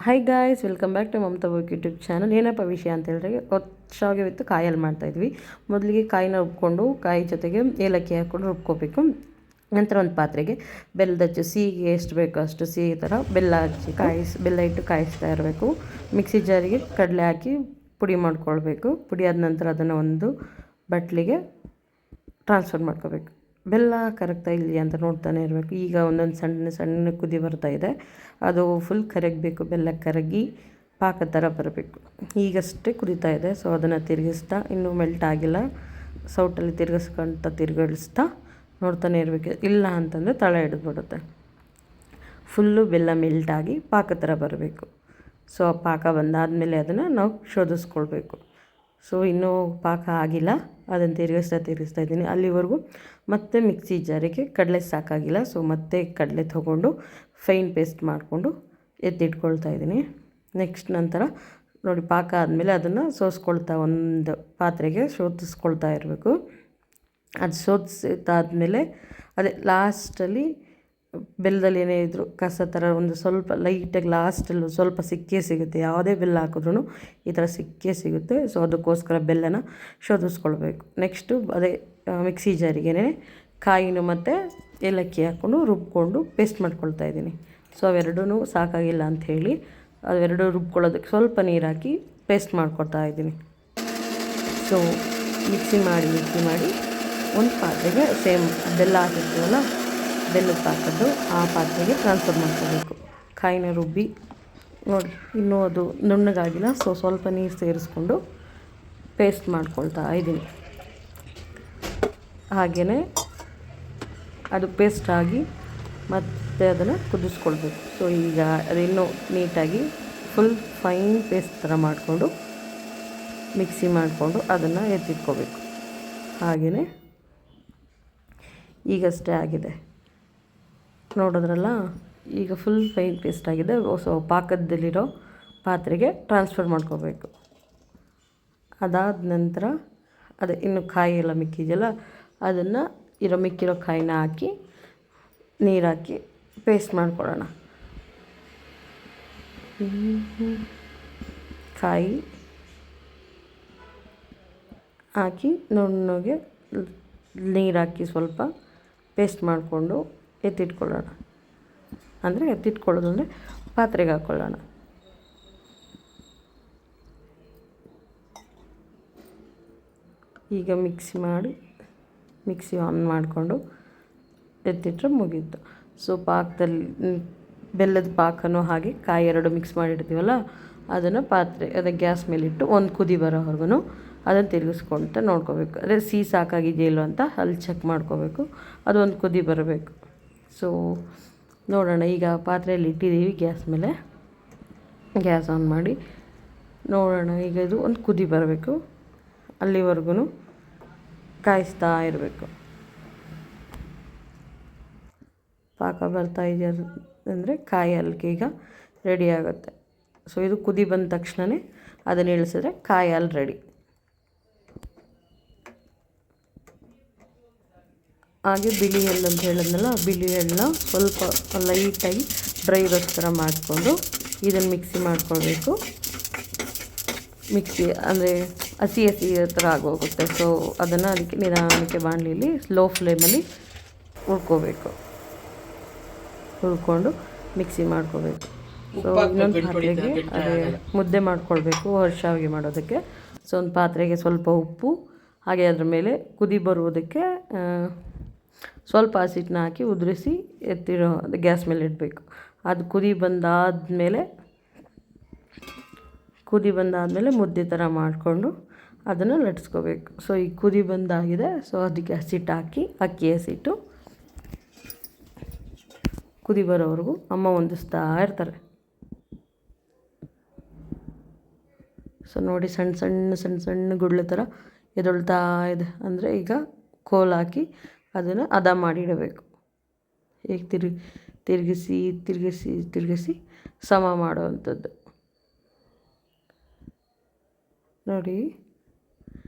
Hi guys, welcome back to Mamata work YouTube channel. ಏನಪ್ಪ ವಿಷಯ ಅಂತ ಹೇಳಿದ್ರೆ, ಶಾವಿಗೆ ವಿತ್ತು ಕಾಯಲ್ಲಿ ಮಾಡ್ತಾಯಿದ್ವಿ. ಮೊದಲಿಗೆ ಕಾಯಿನ ರುಬ್ಕೊಂಡು ಕಾಯಿ ಜೊತೆಗೆ ಏಲಕ್ಕಿ ಹಾಕ್ಕೊಂಡು ರುಬ್ಕೋಬೇಕು. ನಂತರ ಒಂದು ಪಾತ್ರೆಗೆ ಬೆಲ್ಲದ ಹಚ್ಚು, ಸಿಹಿಗೆ ಎಷ್ಟು ಬೇಕೋ ಅಷ್ಟು ಸಿಹಿ ಥರ ಬೆಲ್ಲ ಹಚ್ಚಿ ಬೆಲ್ಲ ಇಟ್ಟು ಕಾಯಿಸ್ತಾ ಇರಬೇಕು. ಮಿಕ್ಸಿ ಜಾರಿಗೆ ಕಡಲೆ ಹಾಕಿ ಪುಡಿ ಮಾಡ್ಕೊಳ್ಬೇಕು. ಪುಡಿ ಆದ ನಂತರ ಅದನ್ನು ಒಂದು ಬಟ್ಲಿಗೆ ಟ್ರಾನ್ಸ್ಫರ್ ಮಾಡ್ಕೋಬೇಕು. ಬೆಲ್ಲ ಕರಗ್ತಾ ಇದೆಯಾ ಅಂತ ನೋಡ್ತಾನೆ ಇರಬೇಕು. ಈಗ ಒಂದೊಂದು ಸಣ್ಣ ಸಣ್ಣ ಕುದಿ ಬರ್ತಾಯಿದೆ. ಅದು ಫುಲ್ ಕರಗಬೇಕು. ಬೆಲ್ಲ ಕರಗಿ ಪಾಕ ಥರ ಬರಬೇಕು. ಈಗಷ್ಟೇ ಕುದೀತಾ ಇದೆ. ಸೊ ಅದನ್ನು ತಿರುಗಿಸ್ತಾ, ಇನ್ನೂ ಮೆಲ್ಟ್ ಆಗಿಲ್ಲ, ಸೌಟಲ್ಲಿ ತಿರುಗಿಸ್ತಾ ನೋಡ್ತಾನೆ ಇರಬೇಕು. ಇಲ್ಲ ಅಂತಂದರೆ ತಳ ಹಿಡಿದ್ಬಿಡುತ್ತೆ. ಫುಲ್ಲು ಬೆಲ್ಲ ಮೆಲ್ಟಾಗಿ ಪಾಕ ಥರ ಬರಬೇಕು. ಸೊ ಆ ಪಾಕ ಬಂದಾದಮೇಲೆ ಅದನ್ನು ನಾವು ಶೋಧಿಸ್ಕೊಳ್ಬೇಕು. ಸೊ ಇನ್ನೂ ಪಾಕ ಆಗಿಲ್ಲ, ಅದನ್ನು ತಿರುಗಿಸ್ತಾ ಇದ್ದೀನಿ. ಅಲ್ಲಿವರೆಗೂ ಮತ್ತೆ ಮಿಕ್ಸಿ ಜಾರಿಗೆ ಕಡಲೆ ಸಾಕಾಗಿಲ್ಲ. ಸೊ ಮತ್ತೆ ಕಡಲೆ ತೊಗೊಂಡು ಫೈನ್ ಪೇಸ್ಟ್ ಮಾಡಿಕೊಂಡು ಎತ್ತಿಟ್ಕೊಳ್ತಾ ಇದ್ದೀನಿ. ನೆಕ್ಸ್ಟ್ ನಂತರ ನೋಡಿ, ಪಾಕ ಆದಮೇಲೆ ಅದನ್ನು ಒಂದು ಪಾತ್ರೆಗೆ ಶೋಧಿಸ್ಕೊಳ್ತಾ ಇರಬೇಕು. ಅದು ಶೋಧಿಸಿದಾದ್ಮೇಲೆ ಅದೇ ಲಾಸ್ಟಲ್ಲಿ ಬೆಲ್ಲದಲ್ಲಿ ಏನೇ ಇದ್ದರೂ ಕಸ ಥರ ಒಂದು ಸ್ವಲ್ಪ ಲೈಟಾಗಿ ಲಾಸ್ಟಲ್ಲೂ ಸ್ವಲ್ಪ ಸಿಕ್ಕೇ ಸಿಗುತ್ತೆ. ಯಾವುದೇ ಬೆಲ್ಲ ಹಾಕಿದ್ರೂ ಈ ಥರ ಸಿಕ್ಕೇ ಸಿಗುತ್ತೆ. ಸೊ ಅದಕ್ಕೋಸ್ಕರ ಬೆಲ್ಲನ ಶೋಧಿಸ್ಕೊಳ್ಬೇಕು. ನೆಕ್ಸ್ಟು ಅದೇ ಮಿಕ್ಸಿ ಜಾರಿಗೇ ಕಾಯಿನೂ ಮತ್ತು ಏಲಕ್ಕಿ ಹಾಕ್ಕೊಂಡು ರುಬ್ಕೊಂಡು ಪೇಸ್ಟ್ ಮಾಡ್ಕೊಳ್ತಾ ಇದ್ದೀನಿ. ಸೊ ಅವೆರಡೂ ಸಾಕಾಗಿಲ್ಲ ಅಂಥೇಳಿ ಅವೆರಡು ರುಬ್ಕೊಳ್ಳೋದಕ್ಕೆ ಸ್ವಲ್ಪ ನೀರು ಹಾಕಿ ಪೇಸ್ಟ್ ಮಾಡ್ಕೊಳ್ತಾ ಇದ್ದೀನಿ. ಸೊ ಮಿಕ್ಸಿ ಮಾಡಿ ಒಂದು ಪಾತ್ರೆಗೆ ಸೇಮ್ ಬೆಲ್ಲ ಹಾಕಿರ್ತೀವಲ್ಲ, ಬೆಲ್ಲದ ಪಾಕದ್ದು ಆ ಪಾತ್ರೆಗೆ ಟ್ರಾನ್ಸ್ಫರ್ ಮಾಡ್ಕೋಬೇಕು. ಕಾಯಿನ ರುಬ್ಬಿ ನೋಡಿ, ಇನ್ನೂ ಅದು ನುಣ್ಣಗಾಗಿಲ್ಲ. ಸೊ ಸ್ವಲ್ಪ ನೀರು ಸೇರಿಸ್ಕೊಂಡು ಪೇಸ್ಟ್ ಮಾಡ್ಕೊಳ್ತಾ ಇದ್ದೀನಿ. ಹಾಗೆಯೇ ಅದು ಪೇಸ್ಟ್ ಆಗಿ ಮತ್ತೆ ಅದನ್ನು ಕುದಿಸ್ಕೊಳ್ಬೇಕು. ಸೊ ಈಗ ಅದಿನ್ನೂ ನೀಟಾಗಿ ಫುಲ್ ಫೈನ್ ಪೇಸ್ಟ್ ಥರ ಮಾಡಿಕೊಂಡು ಮಿಕ್ಸಿ ಮಾಡಿಕೊಂಡು ಅದನ್ನು ಎತ್ತಿಟ್ಕೋಬೇಕು. ಹಾಗೆಯೇ ಈಗಷ್ಟೇ ಆಗಿದೆ ನೋಡಿದ್ರಲ್ಲ, ಈಗ ಫುಲ್ ಫೈನ್ ಪೇಸ್ಟ್ ಆಗಿದೆ. ಸೊ ಪಾಕದಲ್ಲಿರೋ ಪಾತ್ರೆಗೆ ಟ್ರಾನ್ಸ್ಫರ್ ಮಾಡ್ಕೋಬೇಕು. ಅದಾದ ನಂತರ ಅದೇ ಇನ್ನು ಕಾಯಿ ಎಲ್ಲ ಮಿಕ್ಕಿದೆಯಲ್ಲ, ಅದನ್ನು ಮಿಕ್ಕಿರೋ ಕಾಯಿನ ಹಾಕಿ ನೀರು ಹಾಕಿ ಪೇಸ್ಟ್ ಮಾಡ್ಕೊಳ್ಳೋಣ. ಕಾಯಿ ಹಾಕಿ ನುಣ್ಣಗೆ ನೀರು ಹಾಕಿ ಸ್ವಲ್ಪ ಪೇಸ್ಟ್ ಮಾಡಿಕೊಂಡು ಎತ್ತಿಟ್ಕೊಳ್ಳೋಣ. ಅಂದರೆ ಎತ್ತಿಟ್ಕೊಳ್ಳೋದು ಅಂದರೆ ಪಾತ್ರೆಗೆ ಹಾಕ್ಕೊಳ್ಳೋಣ. ಈಗ ಮಿಕ್ಸಿ ಆನ್ ಮಾಡಿಕೊಂಡು ಎತ್ತಿಟ್ರೆ ಮುಗೀತು. ಸೊ ಬೆಲ್ಲದ ಪಾಕನೂ ಹಾಗೆ ಕಾಯಿ ಎರಡು ಮಿಕ್ಸ್ ಮಾಡಿರ್ತೀವಲ್ಲ, ಅದನ್ನು ಅದೇ ಗ್ಯಾಸ್ ಮೇಲಿಟ್ಟು ಒಂದು ಕುದಿ ಬರೋವರೆಗೂ ಅದನ್ನು ತಿರುಗಿಸ್ಕೊಳ್ತಾ ನೋಡ್ಕೋಬೇಕು. ಅದೇ ಸಿಹಿ ಸಾಕಾಗಿದೆಯೋ ಇಲ್ಲೋ ಅಂತ ಅಲ್ಲಿ ಚೆಕ್ ಮಾಡ್ಕೋಬೇಕು. ಅದೊಂದು ಕುದಿ ಬರಬೇಕು. ಸೊ ನೋಡೋಣ, ಈಗ ಪಾತ್ರೆಯಲ್ಲಿ ಇಟ್ಟಿದ್ದೀವಿ ಗ್ಯಾಸ್ ಮೇಲೆ. ಗ್ಯಾಸ್ ಆನ್ ಮಾಡಿ ನೋಡೋಣ. ಈಗ ಇದು ಒಂದು ಕುದಿ ಬರಬೇಕು. ಅಲ್ಲಿವರೆಗೂ ಕಾಯಿಸ್ತಾ ಇರಬೇಕು. ಪಾಕ ಬರ್ತಾ ಇದೆಯಾ ಅಂದರೆ ಕಾಯಿ ಹಾಲಿಗೆ ಈಗ ರೆಡಿ ಆಗುತ್ತೆ. ಸೊ ಇದು ಕುದಿ ಬಂದ ತಕ್ಷಣವೇ ಅದನ್ನು ಇಳಿಸಿದ್ರೆ ಕಾಯಿ ಹಾಲು ರೆಡಿ. ಹಾಗೆ ಬಿಳಿ ಎಳ್ಳು ಅಂತ ಹೇಳಿದ್ನಲ್ಲ, ಬಿಳಿ ಎಳ್ಳನ್ನ ಸ್ವಲ್ಪ ಲೈಟಾಗಿ ಡ್ರೈ ರೋಸ್ಟ್ ಥರ ಮಾಡಿಕೊಂಡು ಇದನ್ನು ಮಿಕ್ಸಿ ಮಾಡ್ಕೊಳ್ಬೇಕು. ಮಿಕ್ಸಿ ಅಂದರೆ ಹಸಿ ಥರ ಆಗೋಗುತ್ತೆ. ಸೊ ಅದನ್ನು ಅದಕ್ಕೆ ನಿಧಾನಕ್ಕೆ ಬಾಣಲಿಯಲ್ಲಿ ಸ್ಲೋ ಫ್ಲೇಮಲ್ಲಿ ಹುರ್ಕೊಂಡು ಮಿಕ್ಸಿ ಮಾಡ್ಕೋಬೇಕು. ಸೊ ಇನ್ನೊಂದು ಪಾತ್ರೆಗೆ ಅದೇ ಮುದ್ದೆ ಮಾಡ್ಕೊಳ್ಬೇಕು ಶಾವಿಗೆ ಮಾಡೋದಕ್ಕೆ. ಸೊ ಒಂದು ಪಾತ್ರೆಗೆ ಸ್ವಲ್ಪ ಉಪ್ಪು, ಹಾಗೆ ಅದ್ರ ಮೇಲೆ ಕುದಿ ಬರುವುದಕ್ಕೆ ಸ್ವಲ್ಪ ಹಸಿಟ್ಟನ್ನ ಹಾಕಿ ಉದುರಿಸಿ ಗ್ಯಾಸ್ ಮೇಲೆ ಇಡಬೇಕು. ಅದು ಕುದಿ ಬಂದಾದಮೇಲೆ ಮುದ್ದೆ ಥರ ಮಾಡಿಕೊಂಡು ಅದನ್ನು ಲಟ್ಸ್ಕೋಬೇಕು. ಸೊ ಈಗ ಕುದಿ ಬಂದಾಗಿದೆ. ಸೊ ಅದಕ್ಕೆ ಹಸಿಟ್ಟು ಹಾಕಿ, ಅಕ್ಕಿ ಹಸಿಟ್ಟು ಕುದಿ ಬರೋವರೆಗೂ ಅಮ್ಮ ಹೊಂದಿಸ್ತಾ ಇರ್ತಾರೆ. ಸೊ ನೋಡಿ, ಸಣ್ಣ ಸಣ್ಣ ಗುಳ್ಳೆ ಥರ ಎದೊಳ್ತಾ ಇದೆ. ಅಂದರೆ ಈಗ ಕೋಲ್ ಹಾಕಿ ಅದನ್ನು ಹದ ಮಾಡಿಡಬೇಕು. ಈಗ ತಿರುಗಿಸಿ ಸಮ ಮಾಡುವಂಥದ್ದು ನೋಡಿ.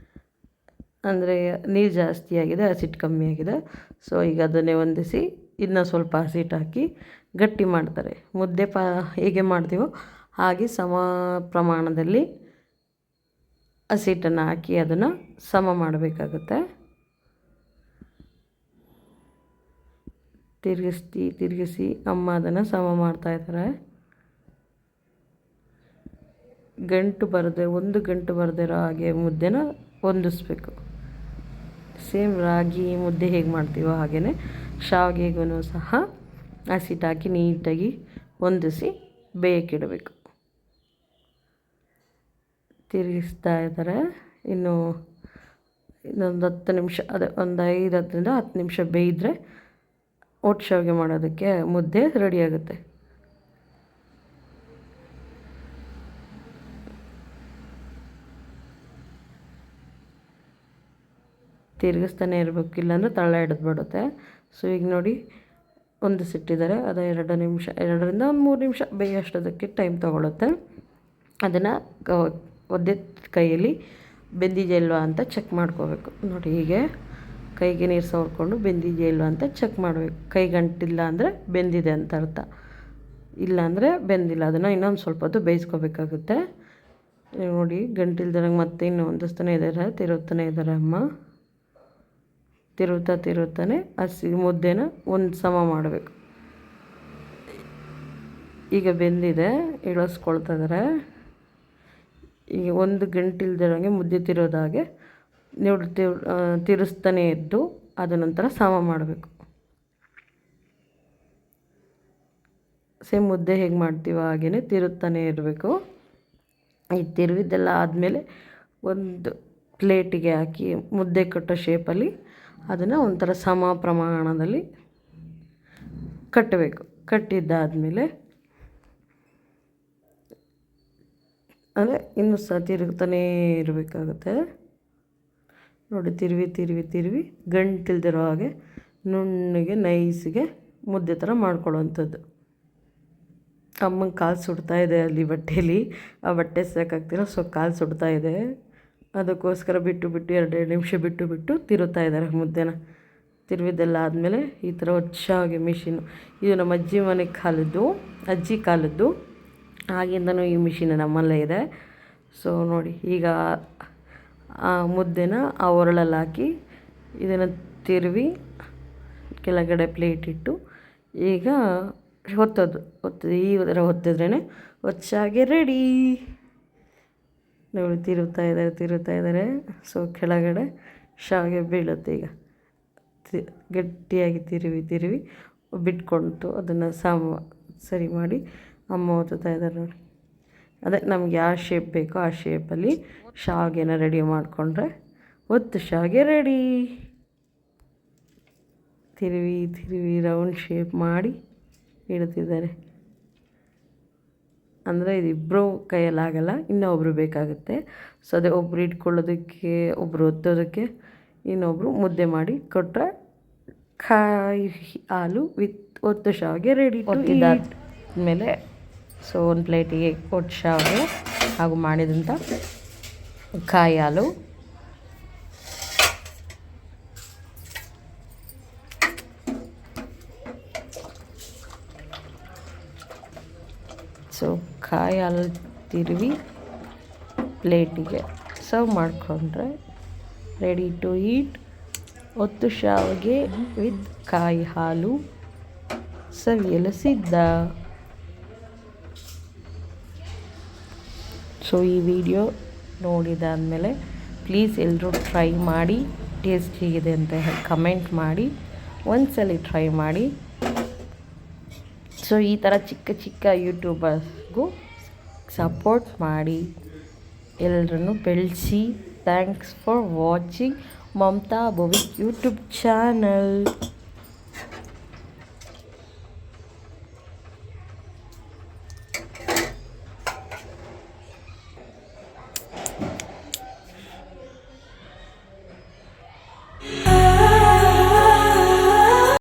ಅಂದರೆ ನೀರು ಜಾಸ್ತಿ ಆಗಿದೆ, ಹಸಿಟ್ಟು ಕಮ್ಮಿ ಆಗಿದೆ. ಸೊ ಈಗ ಅದನ್ನೇ ಹೊಂದಿಸಿ ಇನ್ನೂ ಸ್ವಲ್ಪ ಹಸಿಟ್ಟು ಹಾಕಿ ಗಟ್ಟಿ ಮಾಡ್ತಾರೆ. ಮುದ್ದೆ ಹೇಗೆ ಮಾಡ್ತೀವೋ ಹಾಗೆ ಸಮ ಪ್ರಮಾಣದಲ್ಲಿ ಹಸಿಟ್ಟನ್ನು ಹಾಕಿ ಅದನ್ನು ಸಮ ಮಾಡಬೇಕಾಗುತ್ತೆ. ತಿರುಗಿಸಿ ಅಮ್ಮ ಅದನ್ನು ಸಮ ಮಾಡ್ತಾಯಿದ್ದಾರೆ. ಒಂದು ಗಂಟು ಬರದಿರೋ ಹಾಗೆ ಮುದ್ದೆನ ಹೊಂದಿಸ್ಬೇಕು. ಸೇಮ್ ರಾಗಿ ಮುದ್ದೆ ಹೇಗೆ ಮಾಡ್ತೀವೋ ಹಾಗೆಯೇ ಶಾವಿಗೆಗೂ ಸಹ ಹಸಿಟ್ಟು ಹಾಕಿ ನೀಟಾಗಿ ಹೊಂದಿಸಿ ಬೇಯಕ್ಕಿಡಬೇಕು. ತಿರುಗಿಸ್ತಾ ಇದ್ದಾರೆ. ಇನ್ನೊಂದು 10 ನಿಮಿಷ, ಒಂದು 5-10 ನಿಮಿಷ ಬೇಯಿದ್ರೆ ಒಟ್ಟು ಶಾವಿಗೆ ಮಾಡೋದಕ್ಕೆ ಮುದ್ದೆ ರೆಡಿಯಾಗುತ್ತೆ. ತಿರುಗಿಸ್ತಾನೆ ಇರಬೇಕು, ಇಲ್ಲಾಂದರೆ ತಳ ಹಿಡಿದ್ಬಿಡುತ್ತೆ. ಸೊ ಈಗ ನೋಡಿ ಹೊಂದಿಸಿಟ್ಟಿದ್ದಾರೆ. ಅದು 2 ನಿಮಿಷ, 2ರಿಂದ 3 ನಿಮಿಷ ಬೇಯೋಷ್ಟೊದಕ್ಕೆ ಟೈಮ್ ತೊಗೊಳುತ್ತೆ. ಅದನ್ನು ಒದ್ದೆ ಕೈಯಲ್ಲಿ ಬೆಂದಿದೆಯಾ ಇಲ್ವಾ ಅಂತ ಚೆಕ್ ಮಾಡ್ಕೋಬೇಕು. ನೋಡಿ ಹೀಗೆ ಕೈಗೆ ನೀರು ಸವರ್ಕೊಂಡು ಬೆಂದಿದೆಯಾ ಇಲ್ವಾ ಅಂತ ಚೆಕ್ ಮಾಡಬೇಕು. ಕೈ ಗಂಟಿಲ್ಲ ಅಂದರೆ ಬೆಂದಿದೆ ಅಂತ ಅರ್ಥ, ಇಲ್ಲಾಂದರೆ ಬೆಂದಿಲ್ಲ. ಅದನ್ನು ಇನ್ನೊಂದು ಸ್ವಲ್ಪ ಹೊತ್ತು ಬೇಯಿಸ್ಕೋಬೇಕಾಗುತ್ತೆ. ನೋಡಿ ಗಂಟಿಲ್ದಂಗೆ ಮತ್ತೆ ಇನ್ನೂ ಹೊಂದಿಸ್ತಾನೆ ಇದ್ದಾರೆ, ತಿರುಗ್ತಾನೆ ಇದ್ದಾರೆ ಅಮ್ಮ. ತಿರುಗ್ತಾನೆ ಹಸಿ ಮುದ್ದೆನ ಒಂದು ಸಮ ಮಾಡಬೇಕು. ಈಗ ಬೆಂದಿದೆ, ಇಳಿಸ್ಕೊಳ್ತಾ ಇದ್ದಾರೆ. ಈಗ ಒಂದು ಗಂಟಿಲ್ದಿರೋಂಗೆ ಮುದ್ದೆ ತಿರೋದಾಗೆ ನೋಡಿ ತಿರುಗಿಸ್ತಾನೆ ಇದ್ದು ಅದ ನಂತರ ಸಮ ಮಾಡಬೇಕು. ಸೇಮ್ ಮುದ್ದೆ ಹೇಗೆ ಮಾಡ್ತೀವೋ ಹಾಗೆಯೇ ತಿರುಗ್ತಾನೆ ಇರಬೇಕು. ಈ ತಿರುವಿದ್ದೆಲ್ಲ ಆದಮೇಲೆ ಒಂದು ಪ್ಲೇಟಿಗೆ ಹಾಕಿ ಮುದ್ದೆ ಕಟ್ಟೋ ಶೇಪಲ್ಲಿ ಅದನ್ನು ಒಂಥರ ಸಮ ಪ್ರಮಾಣದಲ್ಲಿ ಕಟ್ಟಬೇಕು. ಕಟ್ಟಿದ್ದಾದಮೇಲೆ ಅಂದರೆ ಇನ್ನೂ ಸಹ ತಿರುಗ್ತಾನೇ ಇರಬೇಕಾಗುತ್ತೆ. ನೋಡಿ ತಿರುವಿ ಗಂಟಿಲ್ದಿರೋ ಹಾಗೆ ನುಣ್ಣಗೆ ನೈಸಿಗೆ ಮುದ್ದೆ ಥರ ಮಾಡ್ಕೊಳ್ಳೋವಂಥದ್ದು. ಅಮ್ಮಂಗೆ ಕಾಲು ಸುಡ್ತಾ ಇದೆ ಅಲ್ಲಿ ಬಟ್ಟೆಯಲ್ಲಿ, ಆ ಬಟ್ಟೆ ಸಾಕಾಗ್ತಿರೋ ಸೊ ಕಾಲು ಸುಡ್ತಾ ಇದೆ. ಅದಕ್ಕೋಸ್ಕರ ಬಿಟ್ಟು 2 ನಿಮಿಷ ಬಿಟ್ಟು ತಿರುತ್ತಾ ಇದ್ದಾರೆ ಮುದ್ದೆನ. ತಿರುವಿದ್ದೆಲ್ಲ ಆದಮೇಲೆ ಈ ಥರ ಹೊಚ್ಚಾಗಿ ಮಿಷಿನು, ಇದು ನಮ್ಮ ಅಜ್ಜಿ ಕಾಲದ್ದು. ಆಗಿಂದನೂ ಈ ಮಿಷಿನ್ ನಮ್ಮಲ್ಲೇ ಇದೆ. ಸೊ ನೋಡಿ ಈಗ ಆ ಮುದ್ದೆನ ಆ ಒರಳಲ್ಲಿ ಹಾಕಿ ಇದನ್ನು ತಿರುವಿ ಕೆಳಗಡೆ ಪ್ಲೇಟ್ ಇಟ್ಟು ಈಗ ಈ ಥರ ಹೊತ್ತಿದ್ರೇ ಹೊಚ್ಚಾಗಿ ರೆಡಿ. ನೋಡಿ ತಿರುಗ್ತಾ ಇದ್ದಾರೆ. ಸೊ ಕೆಳಗಡೆ ಶಾವಿಗೆ ಬೀಳುತ್ತೆ. ಈಗ ಗಟ್ಟಿಯಾಗಿ ತಿರುವಿ ಬಿಟ್ಕೊಂಡು ಅದನ್ನು ಸರಿ ಮಾಡಿ ಅಮ್ಮ ಒತ್ತುತ್ತಾ ಇದ್ದಾರೆ. ನೋಡಿ ಅದೇ ನಮ್ಗೆ ಯಾವ ಶೇಪ್ ಬೇಕೋ ಆ ಶೇಪಲ್ಲಿ ಶಾವಿಗೆನ ರೆಡಿ ಮಾಡಿಕೊಂಡ್ರೆ ಶಾವಿಗೆ ರೆಡಿ. ತಿರುವಿ ರೌಂಡ್ ಶೇಪ್ ಮಾಡಿ ಇಡ್ತಿದ್ದಾರೆ. ಅಂದರೆ ಇದಿಬ್ಬರು ಕೈಯಲ್ಲಾಗಲ್ಲ, ಇನ್ನೊಬ್ಬರು ಬೇಕಾಗುತ್ತೆ. ಸೊ ಅದೇ ಒಬ್ಬರು ಇಟ್ಕೊಳ್ಳೋದಕ್ಕೆ, ಒಬ್ಬರು ಒತ್ತೋದಕ್ಕೆ, ಇನ್ನೊಬ್ಬರು ಮುದ್ದೆ ಮಾಡಿ ಕೊಟ್ಟರೆ ಕಾಯಿ ಹಾಲು ಒತ್ತು ಶಾವಿಗೆ ರೆಡಿ. ಒತ್ತಿದ್ದಾದ್ಮೇಲೆ ಸೊ ಒಂದು ಪ್ಲೇಟಿಗೆ ಒಟ್ಟು ಶಾವಿಗೆ ಹಾಗೂ ಮಾಡಿದಂಥ ಕಾಯಿ ಹಾಲು, ಸೊ ಕಾಯಿ ಹಾಲು ತಿರುವಿ ಪ್ಲೇಟಿಗೆ ಸರ್ವ್ ಮಾಡಿಕೊಂಡ್ರೆ ರೆಡಿ ಟು ಈಟ್ ಒತ್ತು ಶಾವಿಗೆ ವಿತ್ ಕಾಯಿ ಹಾಲು ಸವಿಯಲು ಸಿದ್ಧ. ಸೊ ಈ ವಿಡಿಯೋ ನೋಡಿದಾದಮೇಲೆ ಪ್ಲೀಸ್ ಎಲ್ಲರೂ ಟ್ರೈ ಮಾಡಿ, ಟೇಸ್ಟ್ ಹೇಗಿದೆ ಅಂತ ಕಮೆಂಟ್ ಮಾಡಿ, ಒಂದ್ಸಲ ಟ್ರೈ ಮಾಡಿ. ಸೊ ಈ ಥರ ಚಿಕ್ಕ ಯೂಟ್ಯೂಬರ್ಸ್ಗೂ ಸಪೋರ್ಟ್ ಮಾಡಿ, ಎಲ್ಲರನ್ನು ಬೆಳೆಸಿ. Thanks for watching Mamata Bhuvi YouTube channel.